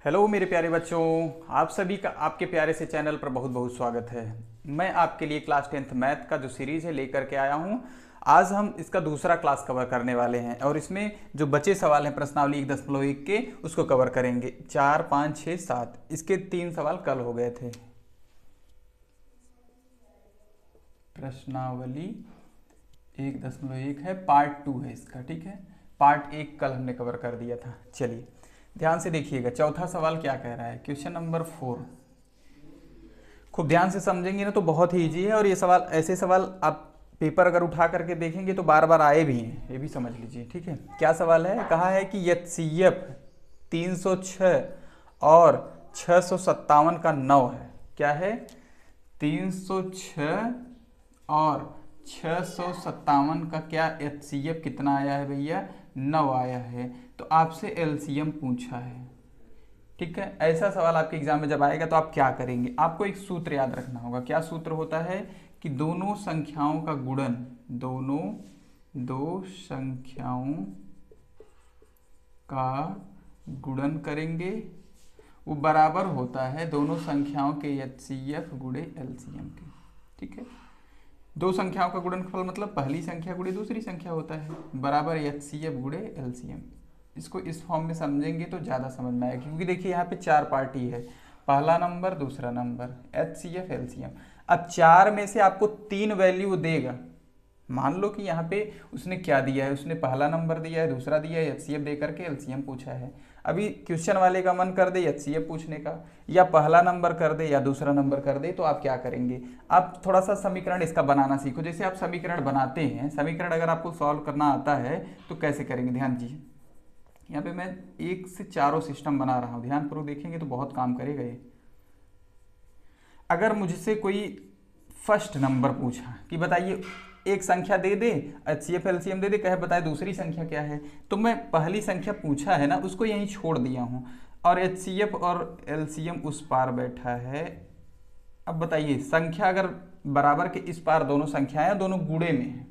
Hello मेरे प्यारे बच्चों, आप सभी का आपके प्यारे से चैनल पर बहुत बहुत स्वागत है। मैं आपके लिए क्लास 10th मैथ का जो सीरीज़ है लेकर के आया हूँ। आज हम इसका दूसरा क्लास कवर करने वाले हैं और इसमें जो बचे सवाल हैं प्रश्नावली 1.1 के उसको कवर करेंगे। 4, 5, 6, 7 इसके 3 सवाल कल हो गए थे। प्रश्नावली 1.1 है, पार्ट 2 है इसका, ठीक है। पार्ट 1 कल हमने कवर कर दिया था। चलिए ध्यान से देखिएगा, चौथा सवाल क्या कह रहा है। क्वेश्चन नंबर 4 खूब ध्यान से समझेंगे ना तो बहुत ही ईजी है। और ये सवाल, ऐसे सवाल आप पेपर अगर उठा करके देखेंगे तो बार बार आए भी हैं, ये भी समझ लीजिए, ठीक है। क्या सवाल है, कहा है कि HCF 306 और 657 का 9 है। क्या है, 306 और 657 का क्या HCF कितना आया है भैया, 9 आया है। तो आपसे LCM पूछा है, ठीक है। ऐसा सवाल आपके एग्जाम में जब आएगा तो आप क्या करेंगे, आपको एक सूत्र याद रखना होगा। क्या सूत्र होता है कि दोनों संख्याओं का गुणन, दो संख्याओं का गुणन करेंगे, वो बराबर होता है दोनों संख्याओं के HCF गुणे LCM के, ठीक है। दो संख्याओं का गुणनफल मतलब पहली संख्या गुणे दूसरी संख्या होता है, बराबर HCF गुणे LCM। इसको इस फॉर्म में समझेंगे तो ज़्यादा समझ में आएगा, क्योंकि देखिए यहाँ पे 4 पार्टी है, पहला नंबर, दूसरा नंबर, HCF LCM। अब 4 में से आपको 3 वैल्यू देगा। मान लो कि यहाँ पे उसने क्या दिया है, उसने पहला नंबर दिया है, दूसरा दिया है, HCF दे करके LCM पूछा है। अभी क्वेश्चन वाले का मन कर दे HCF पूछने का, या पहला नंबर कर दे या दूसरा नंबर कर दे, तो आप क्या करेंगे, आप थोड़ा सा समीकरण इसका बनाना सीखो। जैसे आप समीकरण बनाते हैं, समीकरण अगर आपको सॉल्व करना आता है तो कैसे करेंगे, ध्यान दीजिए। यहाँ पे मैं 1 से 4 सिस्टम बना रहा हूँ, ध्यानपूर्वक देखेंगे तो बहुत काम करेगा ये। अगर मुझसे कोई फर्स्ट नंबर पूछा कि बताइए, एक संख्या दे दे, HCF LCM दे दे, कहे बताए दूसरी संख्या क्या है, तो मैं पहली संख्या पूछा है ना उसको यहीं छोड़ दिया हूँ और HCF और LCM उस पार बैठा है। अब बताइए, संख्या अगर बराबर के इस पार दोनों संख्याएं दोनों गुणे में है,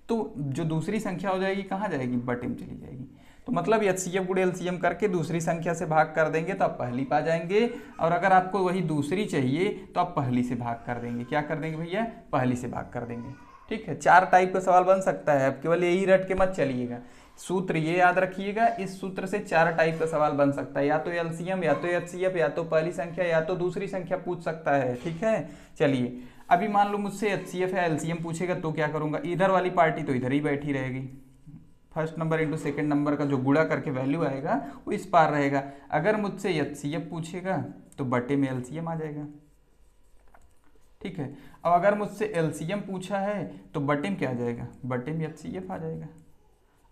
तो जो दूसरी संख्या हो जाएगी कहाँ जाएगी, बटे में चली जाएगी। तो मतलब HCF गुणे LCM करके दूसरी संख्या से भाग कर देंगे तो आप पहली पा जाएंगे, और अगर आपको वही दूसरी चाहिए तो आप पहली से भाग कर देंगे। क्या कर देंगे भैया, पहली से भाग कर देंगे, ठीक है। 4 टाइप का सवाल बन सकता है, आप केवल यही रट के मत चलिएगा, सूत्र ये याद रखिएगा। इस सूत्र से 4 टाइप का सवाल बन सकता है, या तो LCM, या तो HCF, या तो पहली संख्या, या तो दूसरी संख्या पूछ सकता है, ठीक है। चलिए अभी मान लो मुझसे HCF या LCM पूछेगा तो क्या करूंगा, इधर वाली पार्टी तो इधर ही बैठी रहेगी, first number into second number का जो गुणा करके वैल्यू आएगा वो इस पार रहेगा। अगर मुझसे HCF पूछेगा तो बटे में LCM आ जाएगा, ठीक है। अब अगर मुझसे LCM पूछा है तो बटे में क्या आ जाएगा, बटे में HCF आ जाएगा।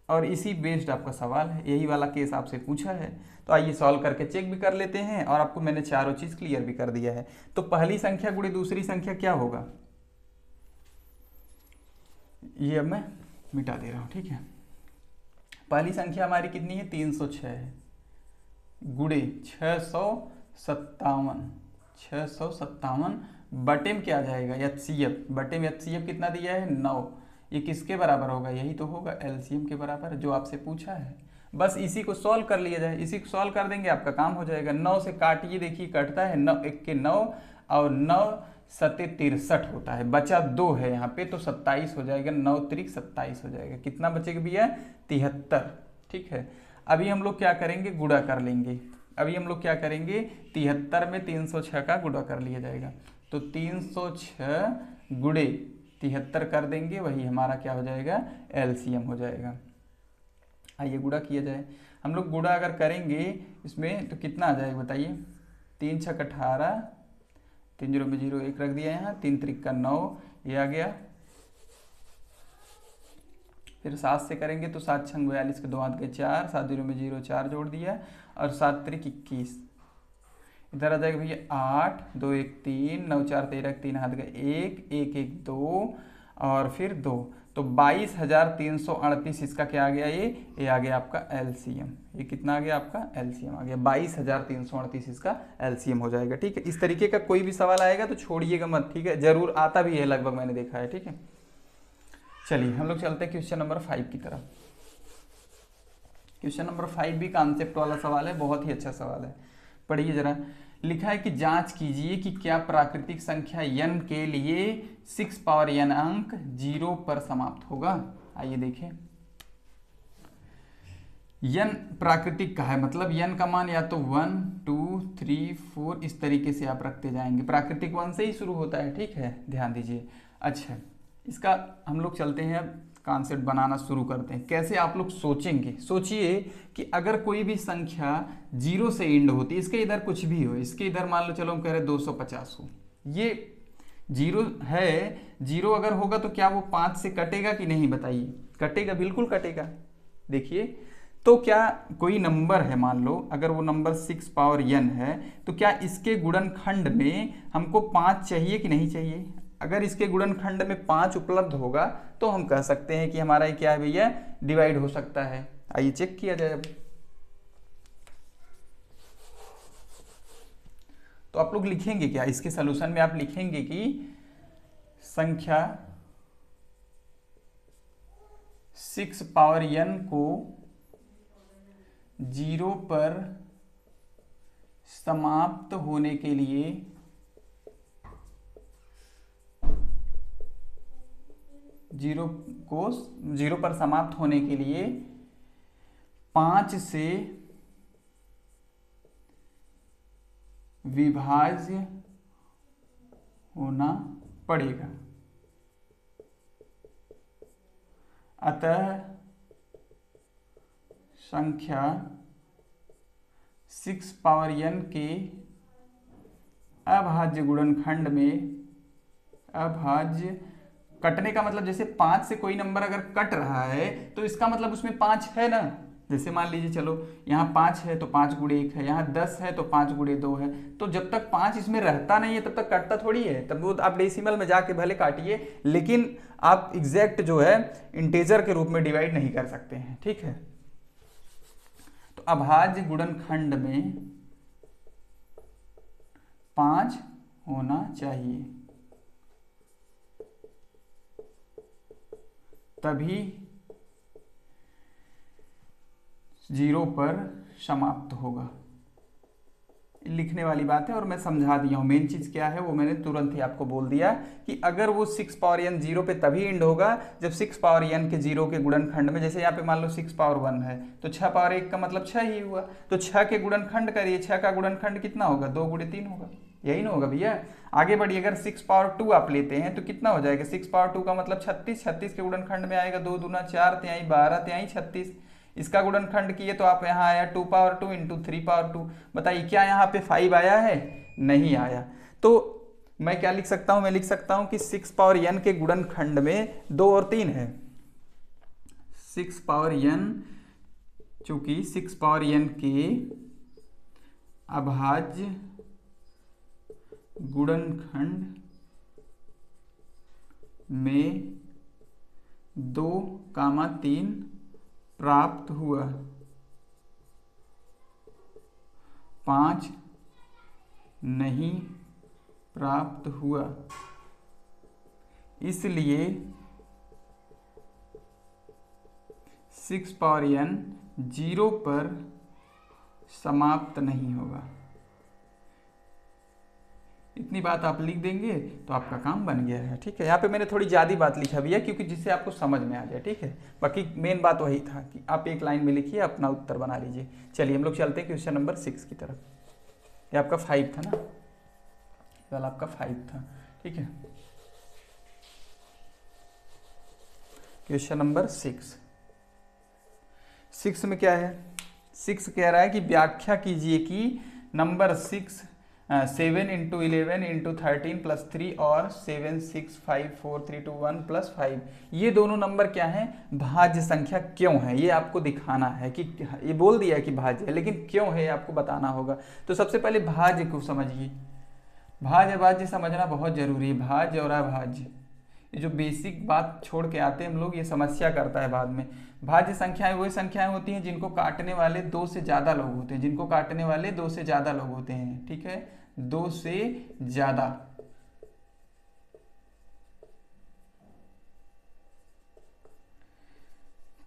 और इसी बेस्ड आपका सवाल है, यही वाला केस आपसे पूछा है। तो आइए सॉल्व करके चेक भी कर लेते हैं, और आपको मैंने चारों चीज क्लियर भी कर दिया है। तो पहली संख्या गुणे दूसरी संख्या क्या होगा, ये अब मैं मिटा दे रहा हूं, ठीक है। पहली संख्या हमारी कितनी है, 306 है, गुणे 657 बटे में क्या आ जाएगा, HCF, बटे में HCF कितना दिया है, 9। ये किसके बराबर होगा, यही तो होगा LCM के बराबर जो आपसे पूछा है। बस इसी को सॉल्व कर लिया जाए, इसी को सॉल्व कर देंगे आपका काम हो जाएगा। 9 से काटिए, देखिए कटता है, 9 1 के 9 और 9 सते 63 होता है, बचा 2 है यहाँ पे, तो 27 हो जाएगा, 9 त्रिक 27 हो जाएगा। कितना बचेगा भैया, 73, ठीक है। अभी हम लोग क्या करेंगे, गुणा कर लेंगे। अभी हम लोग क्या करेंगे, 73 में 306 का गुणा कर लिया जाएगा, तो 306 गुणे 73 कर देंगे, वही हमारा क्या हो जाएगा, LCM हो जाएगा। आइए गुणा किया जाए, हम लोग गुणा अगर करेंगे इसमें तो कितना आ जाएगा बताइए, 3 छक 18, 3 0 में 0 1 रख दिया यहाँ, 3 त्रिक का 9 ये आ गया। फिर 7 से करेंगे तो 7 छंग 42 के 2 हाथ के 4, 7 0 में 0 4 जोड़ दिया, और 7 त्रिक 21, इधर आ जाएगा भैया 8 2 1 3, 9 4 13 3 हाथ का 1 1 1 2 और फिर 2, तो 22,338 इसका क्या आ गया, ये आ गया आपका LCM। ये कितना आ गया आपका, LCM आ गया 22,338 इसका LCM हो जाएगा, ठीक है। इस तरीके का कोई भी सवाल आएगा तो छोड़िएगा मत, ठीक है, जरूर आता भी है, लगभग मैंने देखा है, ठीक है। चलिए हम लोग चलते हैं क्वेश्चन नंबर 5 की तरफ। क्वेश्चन नंबर 5 भी कॉन्सेप्ट वाला सवाल है, बहुत ही अच्छा सवाल है। पढ़िए जरा। लिखा है कि जांच कीजिए कि क्या प्राकृतिक संख्या n के लिए 6 पावर n अंक 0 पर समाप्त होगा। आइए देखें। n प्राकृतिक का है, मतलब n का मान या तो 1 2 3 4 इस तरीके से आप रखते जाएंगे। प्राकृतिक 1 से ही शुरू होता है, ठीक है, ध्यान दीजिए। अच्छा, इसका हम लोग चलते हैं, कॉन्सेप्ट बनाना शुरू करते हैं। कैसे आप लोग सोचेंगे, सोचिए कि अगर कोई भी संख्या 0 से एंड होती है, इसके इधर कुछ भी हो, इसके इधर मान लो चलो हम कह रहे 250 हो, ये 0 है, 0 अगर होगा तो क्या वो 5 से कटेगा कि नहीं, बताइए। कटेगा, बिल्कुल कटेगा। देखिए, तो क्या कोई नंबर है, मान लो अगर वो नंबर 6 पावर n है, तो क्या इसके गुणनखंड में हमको 5 चाहिए कि नहीं चाहिए। अगर इसके गुणनखंड में 5 उपलब्ध होगा तो हम कह सकते हैं कि हमारा क्या है भैया, डिवाइड हो सकता है। आइए चेक किया जाए अब। तो आप लोग लिखेंगे क्या, इसके सलूशन में आप लिखेंगे कि संख्या 6 पावर n को 0 पर समाप्त होने के लिए 0 पर समाप्त होने के लिए 5 से विभाज्य होना पड़ेगा। अतः संख्या 6 पावर n के अभाज्य गुणनखंड में, अभाज्य कटने का मतलब जैसे 5 से कोई नंबर अगर कट रहा है तो इसका मतलब उसमें 5 है ना। जैसे मान लीजिए चलो यहाँ 5 है तो 5 गुणे 1 है, यहाँ 10 है तो 5 गुणे 2 है, तो जब तक 5 इसमें रहता नहीं है तब तक कटता थोड़ी है। तब वो आप डेसिमल में जाके भले काटिए, लेकिन आप एग्जैक्ट जो है इंटेजर के रूप में डिवाइड नहीं कर सकते हैं, ठीक है। तो अभाज्य गुणनखंड में 5 होना चाहिए, तभी 0 पर समाप्त होगा। लिखने वाली बात है और मैं समझा दिया हूं। मेन चीज क्या है वो मैंने तुरंत ही आपको बोल दिया कि अगर वो 6 पावर n 0 पे तभी एंड होगा जब 6 पावर n के 0 के गुणनखंड में, जैसे यहाँ पे मान लो 6 पावर 1 है तो 6 पावर 1 का मतलब 6 ही हुआ, तो 6 के गुणनखंड करिए, 6 का गुणनखंड कितना होगा, 2 गुणे 3 होगा, यही ना होगा भैया। आगे बढ़िए, अगर 6 पावर 2 आप लेते हैं तो कितना हो जाएगा, 6 पावर 2 का मतलब 36, 36 के गुणनखंड में आएगा 2 दूना 4 तिहाई 12 तिहाई 36। इसका गुणनखंड किए तो आप यहाँ आया 2 पावर 2 इंटू 3 पावर 2। बताइए क्या यहाँ पे 5 आया है, नहीं आया। तो मैं क्या लिख सकता हूँ, मैं लिख सकता हूँ कि 6 पावर n के गुणनखंड में 2 और 3 है। 6 पावर n, चूंकि 6 पावर n के अभाज्य गुणनखंड में 2, 3 प्राप्त हुआ, 5 नहीं प्राप्त हुआ, इसलिए 6 पावर n 0 पर समाप्त नहीं होगा। इतनी बात आप लिख देंगे तो आपका काम बन गया है, ठीक है। यहाँ पे मैंने थोड़ी ज़्यादा बात लिखा भी है क्योंकि जिससे आपको समझ में आ जाए, ठीक है। बाकी मेन बात वही था कि आप एक लाइन में लिखिए, अपना उत्तर बना लीजिए। चलिए हम लोग चलते हैं क्वेश्चन नंबर 6 की तरफ। ये आपका 5 था ना, वाला आपका 5 था, ठीक है। क्वेश्चन नंबर 6 में क्या है, 6 कह रहा है कि व्याख्या कीजिए कि नंबर 6 7 इंटू 11 इंटू 13 प्लस 3 और 7 6 5 4 3 2 1 प्लस 5, ये दोनों नंबर क्या है, भाज्य संख्या क्यों है, ये आपको दिखाना है। कि ये बोल दिया है कि भाज्य है, लेकिन क्यों है आपको बताना होगा। तो सबसे पहले भाज्य को समझिए, भाज्य अभाज्य समझना बहुत जरूरी है। भाज्य और अभाज्य, ये जो बेसिक बात छोड़ के आते हैं हम लोग, ये समस्या करता है बाद में। भाज्य संख्याएं वही संख्याएं होती हैं जिनको काटने वाले 2 से ज्यादा लोग होते हैं, जिनको काटने वाले 2 से ज्यादा लोग होते हैं, ठीक है, 2 से ज्यादा।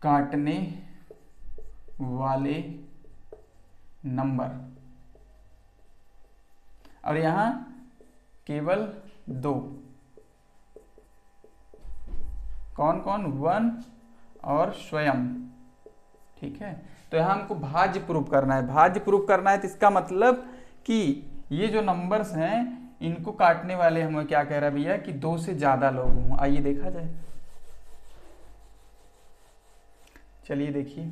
काटने वाले नंबर और यहाँ केवल 2, कौन कौन, 1 और स्वयं, ठीक है। तो यहाँ हमको भाज्य प्रूफ करना है, भाज्य प्रूफ करना है, तो इसका मतलब कि ये जो नंबर्स हैं इनको काटने वाले हमें क्या कह रहा है भैया कि 2 से ज्यादा लोग हों। आइए देखा जाए, चलिए देखिए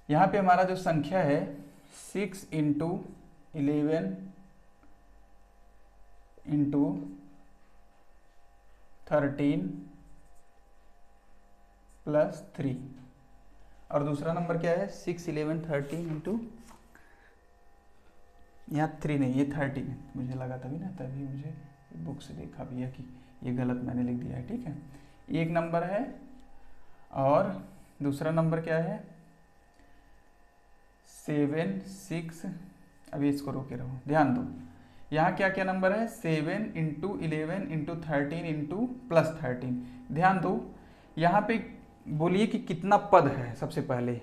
यहाँ पे हमारा जो संख्या है 6 इंटू 11 इंटू 13 प्लस 3, और दूसरा नंबर क्या है 6, 11, 13 इंटू, यहाँ 3 नहीं, ये 13 है, मुझे लगा तभी ना, तभी मुझे बुक से देखा भैया कि ये गलत मैंने लिख दिया है, ठीक है। एक नंबर है और दूसरा नंबर क्या है 7, 6, अभी इसको रोके रहो, ध्यान दो, यहाँ क्या क्या नंबर है 7 इंटू 11 इंटू 13 इंटू प्लस 13। ध्यान दो यहाँ पे बोलिए कि कितना पद है सबसे पहले,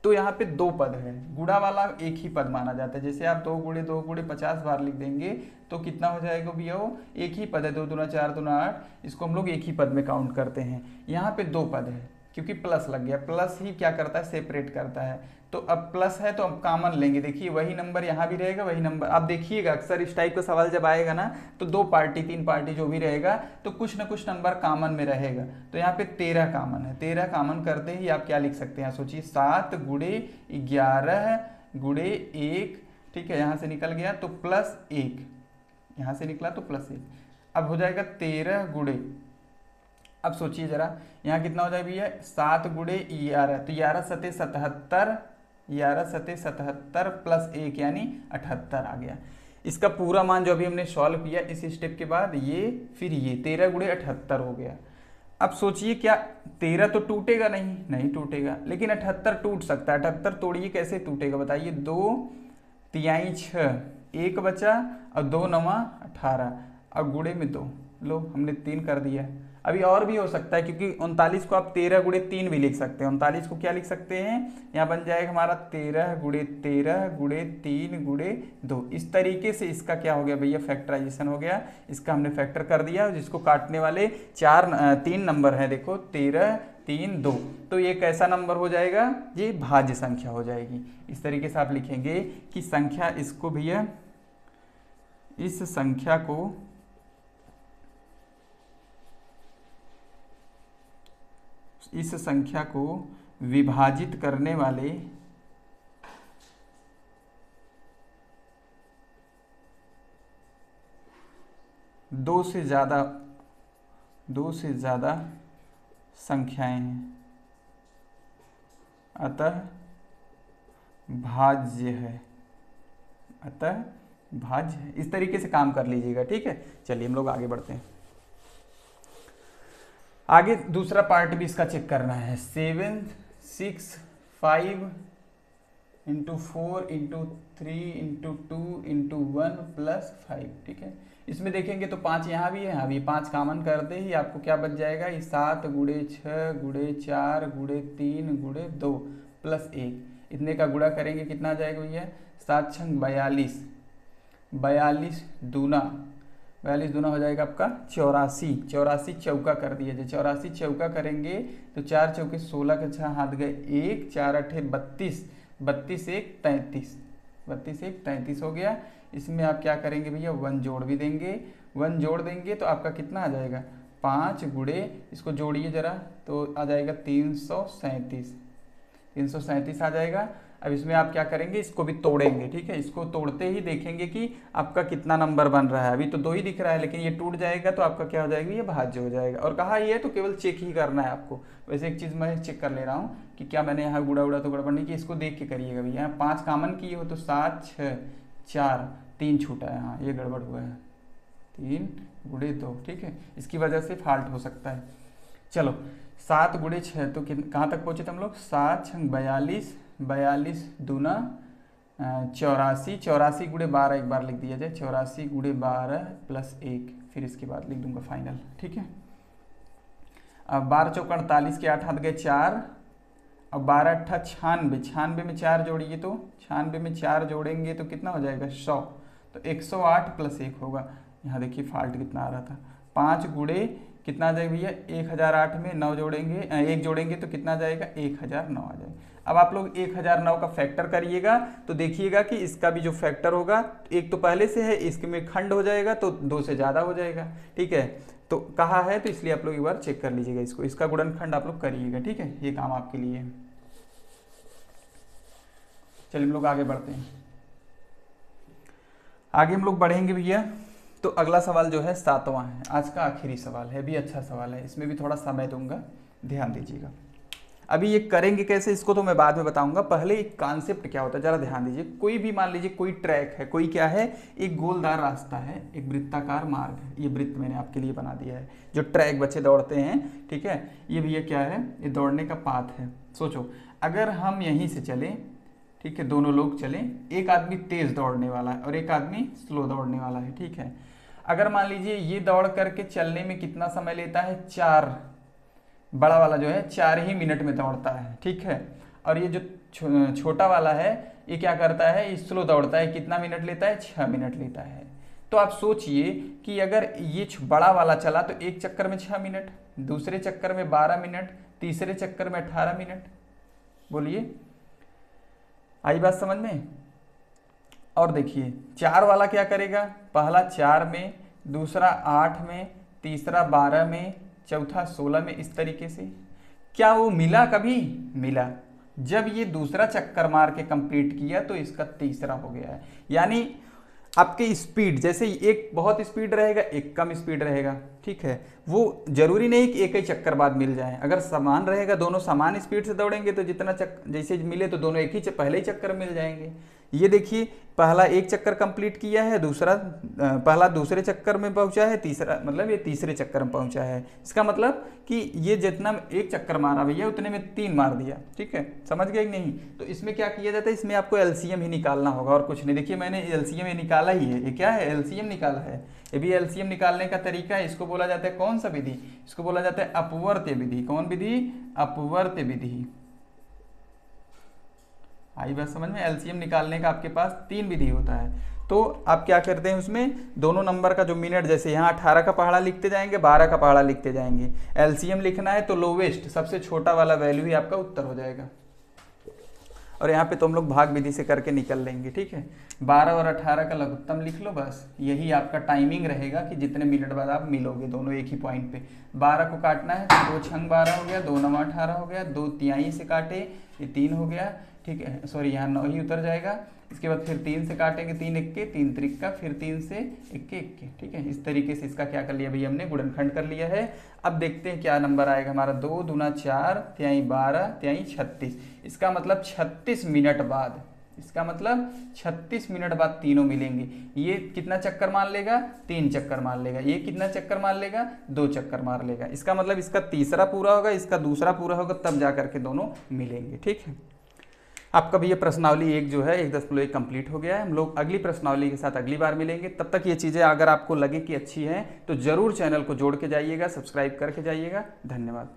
तो यहाँ पे 2 पद है, गुणा वाला एक ही पद माना जाता है। जैसे आप 2 गुणे 2 गुणे 50 बार लिख देंगे तो कितना हो जाएगा भैया, वो एक ही पद है, 2 दूना 4 दूना 8, इसको हम लोग एक ही पद में काउंट करते हैं। यहाँ पे 2 पद है क्योंकि प्लस लग गया, प्लस ही क्या करता है सेपरेट करता है, तो अब प्लस है तो अब कॉमन लेंगे। देखिए वही नंबर यहाँ भी रहेगा, वही नंबर, आप देखिएगा अक्सर इस टाइप का सवाल जब आएगा ना तो 2 पार्टी 3 पार्टी जो भी रहेगा तो कुछ ना कुछ नंबर कॉमन में रहेगा। तो यहाँ पे 13 कॉमन है, 13 कॉमन करते ही आप क्या लिख सकते हैं, सोचिए 7 गुणे 11 गुणे 1, ठीक है, यहाँ से निकल गया तो प्लस 1, यहाँ से निकला तो प्लस 1, अब हो जाएगा 13 गुणे, अब सोचिए जरा यहाँ कितना हो जाए भैया 7 गुणे 11, तो 11 सते 77, 11 सते 77 प्लस 1 यानी 78 आ गया। इसका पूरा मान जो अभी हमने सॉल्व किया इस स्टेप के बाद ये, फिर ये 13 गुणे 78 हो गया। अब सोचिए क्या 13 तो टूटेगा नहीं, नहीं टूटेगा, लेकिन 78 टूट सकता है। 78 तोड़िए कैसे टूटेगा बताइए, 2 तिहाई 6, 1 बचा और 2 9 18, अब गुणे में 2, लो हमने 3 कर दिया। अभी और भी हो सकता है क्योंकि 39 को आप 13 गुणे 3 भी लिख सकते हैं। 39 को क्या लिख सकते हैं, यहाँ बन जाएगा हमारा 13 गुणे 13 गुणे 3 गुणे 2। इस तरीके से इसका क्या हो गया भैया फैक्टराइजेशन हो गया, इसका हमने फैक्टर कर दिया, जिसको काटने वाले 3 नंबर हैं, देखो 13 3 2, तो ये कैसा नंबर हो जाएगा, ये भाज्य संख्या हो जाएगी। इस तरीके से आप लिखेंगे कि संख्या, इसको भैया इस संख्या को विभाजित करने वाले दो से ज्यादा संख्याएं हैं, अतः भाज्य है, अतः भाज्य है। इस तरीके से काम कर लीजिएगा, ठीक है। चलिए हम लोग आगे बढ़ते हैं। आगे दूसरा पार्ट भी इसका चेक करना है, 7 6 5 into 4 into 3 into 2 into 1 plus 5, ठीक है। इसमें देखेंगे तो 5 यहाँ भी है, यहाँ भी 5 कॉमन करते ही आपको क्या बच जाएगा, ये 7 गुणे 6 गुणे 4 गुणे 3 गुणे 2 प्लस 1, इतने का गुणा करेंगे कितना आ जाएगा भैया, 7 छंग 42, 42 दूना हो जाएगा आपका 84, 84 चौका कर दिया जाए, 84 चौका करेंगे तो 4 चौके 16 के 6 हाथ गए 1, 4 अठे 32, 32 1 33, 32 1 33 हो गया। इसमें आप क्या करेंगे भैया 1 जोड़ भी देंगे, 1 जोड़ देंगे तो आपका कितना आ जाएगा 5 गुणे, इसको जोड़िए जरा तो आ जाएगा 337 आ जाएगा। अब इसमें आप क्या करेंगे, इसको भी तोड़ेंगे, ठीक है। इसको तोड़ते ही देखेंगे कि आपका कितना नंबर बन रहा है। अभी तो 2 ही दिख रहा है, लेकिन ये टूट जाएगा तो आपका क्या हो जाएगा, ये भाज्य हो जाएगा। और कहा ये तो केवल चेक ही करना है आपको। वैसे एक चीज़ मैं चेक कर ले रहा हूँ कि क्या मैंने यहाँ गुड़ा तो गड़बड़ नहीं की, इसको देख के करिएगा भैया। यहाँ 5 कॉमन किए हो तो 7 6 4 3 छूटा है, हाँ ये गड़बड़ हुआ है, 3 गुणे 2, ठीक है, इसकी वजह से फॉल्ट हो सकता है। चलो 7 गुणे 6 तो कहाँ तक पहुँचे थे हम लोग, 7 छंग 42, 42 दूना 84, 84 गुणे 12 एक बार लिख दिया जाए, 84 गुणे 12 प्लस 1, फिर इसके बाद लिख दूंगा फाइनल, ठीक है। अब 12 चौका 48 के 8 हाथ गए 4, अब 12 अट्ठा 96, 96 में 4 जोड़िए तो 96 में 4 जोड़ेंगे तो कितना हो जाएगा 100, तो 108 + 1 होगा। यहाँ देखिए फॉल्ट कितना आ रहा था, 5 गुणे कितना आ जाएगा भैया, 1008 में 9 जोड़ेंगे, 1 जोड़ेंगे तो कितना आ जाएगा, 1009 आ जाएगा। अब आप लोग 1009 का फैक्टर करिएगा तो देखिएगा कि इसका भी जो फैक्टर होगा, एक तो पहले से है, इसके में खंड हो जाएगा तो 2 से ज़्यादा हो जाएगा, ठीक है। तो कहा है तो इसलिए आप लोग एक बार चेक कर लीजिएगा इसको, इसका गुणनखंड आप लोग करिएगा, ठीक है, ये काम आपके लिए है। चलिए हम लोग आगे बढ़ते हैं। आगे हम लोग बढ़ेंगे भैया, तो अगला सवाल जो है 7वां है, आज का आखिरी सवाल है, भी अच्छा सवाल है, इसमें भी थोड़ा समय दूंगा, ध्यान दीजिएगा। अभी ये करेंगे कैसे इसको तो मैं बाद में बताऊंगा, पहले एक कॉन्सेप्ट क्या होता है जरा ध्यान दीजिए। कोई भी मान लीजिए कोई ट्रैक है, कोई क्या है, एक गोलदार रास्ता है, एक वृत्ताकार मार्ग है, ये वृत्त मैंने आपके लिए बना दिया है, जो ट्रैक बच्चे दौड़ते हैं, ठीक है। ये भैया क्या है, ये दौड़ने का पाथ है। सोचो अगर हम यहीं से चलें, ठीक है, दोनों लोग चलें, एक आदमी तेज दौड़ने वाला है और एक आदमी स्लो दौड़ने वाला है, ठीक है। अगर मान लीजिए ये दौड़ करके चलने में कितना समय लेता है, 4, बड़ा वाला जो है 4 ही मिनट में दौड़ता है, ठीक है। और ये जो छोटा वाला है ये क्या करता है, ये स्लो दौड़ता है, कितना मिनट लेता है, 6 मिनट लेता है। तो आप सोचिए कि अगर ये बड़ा वाला चला तो एक चक्कर में 6 मिनट, दूसरे चक्कर में 12 मिनट, तीसरे चक्कर में 18 मिनट, बोलिए आई बात समझ में। और देखिए 4 वाला क्या करेगा, पहला 4 में, दूसरा 8 में, तीसरा 12 में, चौथा 16 में, इस तरीके से। क्या वो मिला, कभी मिला, जब ये दूसरा चक्कर मार के कंप्लीट किया तो इसका तीसरा हो गया है। यानी आपके स्पीड, जैसे एक बहुत स्पीड रहेगा, एक कम स्पीड रहेगा, ठीक है, वो जरूरी नहीं कि एक ही चक्कर बाद मिल जाए। अगर समान रहेगा, दोनों समान स्पीड से दौड़ेंगे तो जितना जैसे मिले तो दोनों एक ही पहले ही चक्कर मिल जाएंगे। ये देखिए पहला एक चक्कर कंप्लीट किया है, दूसरा पहला दूसरे चक्कर में पहुंचा है, तीसरा मतलब ये तीसरे चक्कर में पहुंचा है। इसका मतलब कि ये जितना एक चक्कर मारा भैया उतने में 3 मार दिया, ठीक है, समझ गए कि नहीं। तो इसमें क्या किया जाता है, इसमें आपको एलसीएम ही निकालना होगा और कुछ नहीं। देखिए मैंने एलसीएम ये निकाला ही है, ये क्या है, एलसीएम निकाला है। ये भी एलसीएम निकालने का तरीका है, इसको बोला जाता है कौन सा विधि, इसको बोला जाता है अपवर्त्य विधि। कौन विधि, अपवर्त्य विधि। आई बात समझ में। एलसीएम निकालने का आपके पास 3 विधि होता है। तो आप क्या करते हैं, उसमें दोनों नंबर का जो मिनट, जैसे यहाँ 18 का पहाड़ा लिखते जाएंगे, 12 का पहाड़ा लिखते जाएंगे। एलसीएम लिखना है तो लोवेस्ट, सबसे छोटा वाला वैल्यू ही आपका उत्तर हो जाएगा। और यहाँ पे तो हम लोग भाग विधि से करके निकल लेंगे, ठीक है। 12 और 18 का लघुत्तम लिख लो, बस यही आपका टाइमिंग रहेगा कि जितने मिनट बाद आप मिलोगे दोनों एक ही पॉइंट पे। 12 को काटना है तो 2 छंग 12 हो गया, 2 9 18 हो गया, 2 तिहाई से काटे, ये 3 हो गया, ठीक है, सॉरी यहाँ 9 ही उतर जाएगा। इसके बाद फिर 3 से काटेंगे, 3 इक्के, 3 त्रिक्का, फिर 3 से इक्के इक्के, ठीक है। इस तरीके से इसका क्या कर लिया भैया, हमने गुणनखंड कर लिया है। अब देखते हैं क्या नंबर आएगा हमारा, 2 दूना 4, तिहाई 12, तिहाई 36। इसका मतलब 36 मिनट बाद, इसका मतलब 36 मिनट बाद तीनों मिलेंगे। ये कितना चक्कर मार लेगा, 3 चक्कर मार लेगा। ये कितना चक्कर मार लेगा, 2 चक्कर मार लेगा। इसका मतलब इसका तीसरा पूरा होगा, इसका दूसरा पूरा होगा, तब जा करके दोनों मिलेंगे, ठीक है। आपका भी ये प्रश्नावली 1 जो है 1.1 कंप्लीट हो गया है। हम लोग अगली प्रश्नावली के साथ अगली बार मिलेंगे। तब तक ये चीज़ें अगर आपको लगे कि अच्छी हैं तो ज़रूर चैनल को जोड़ के जाइएगा, सब्सक्राइब करके जाइएगा। धन्यवाद।